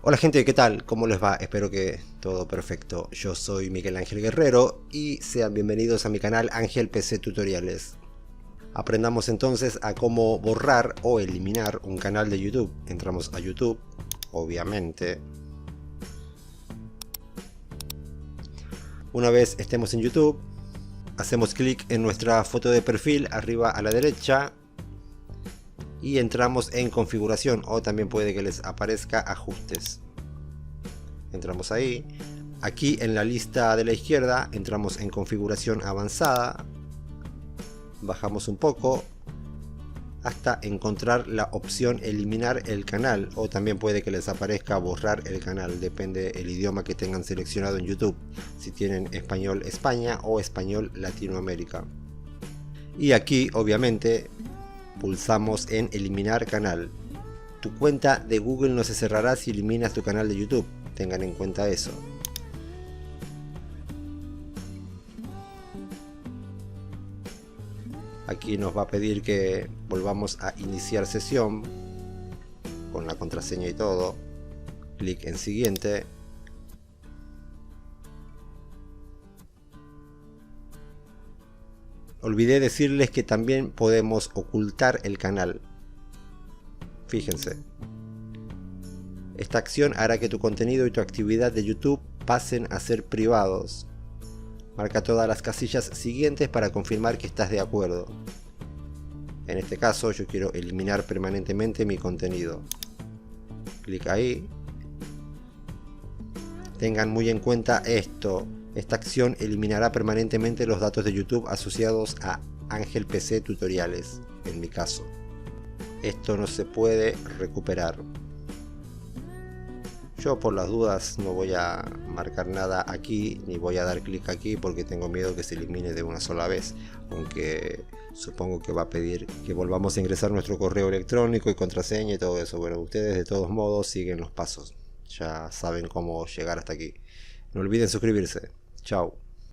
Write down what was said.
Hola gente, ¿qué tal? ¿Cómo les va? Espero que todo perfecto. Yo soy Miguel Ángel Guerrero y sean bienvenidos a mi canal Ángel PC Tutoriales. Aprendamos entonces a cómo borrar o eliminar un canal de YouTube. Entramos a YouTube, obviamente. Una vez estemos en YouTube, hacemos clic en nuestra foto de perfil arriba a la derecha y entramos en configuración, o también puede que les aparezca ajustes. Entramos ahí. Aquí en la lista de la izquierda entramos en configuración avanzada, bajamos un poco hasta encontrar la opción eliminar el canal, o también puede que les aparezca borrar el canal, depende el idioma que tengan seleccionado en YouTube, si tienen español España o español Latinoamérica. Y aquí obviamente pulsamos en eliminar canal. Tu cuenta de Google no se cerrará si eliminas tu canal de YouTube, tengan en cuenta eso. Aquí nos va a pedir que volvamos a iniciar sesión con la contraseña y todo. Clic en siguiente. Olvidé decirles que también podemos ocultar el canal. Fíjense. Esta acción hará que tu contenido y tu actividad de YouTube pasen a ser privados. Marca todas las casillas siguientes para confirmar que estás de acuerdo. En este caso yo quiero eliminar permanentemente mi contenido. Clic ahí. Tengan muy en cuenta esto. Esta acción eliminará permanentemente los datos de YouTube asociados a Ángel PC Tutoriales, en mi caso. Esto no se puede recuperar. Yo por las dudas no voy a marcar nada aquí, ni voy a dar clic aquí porque tengo miedo que se elimine de una sola vez. Aunque supongo que va a pedir que volvamos a ingresar nuestro correo electrónico y contraseña y todo eso. Bueno, ustedes de todos modos siguen los pasos. Ya saben cómo llegar hasta aquí. No olviden suscribirse. Chao.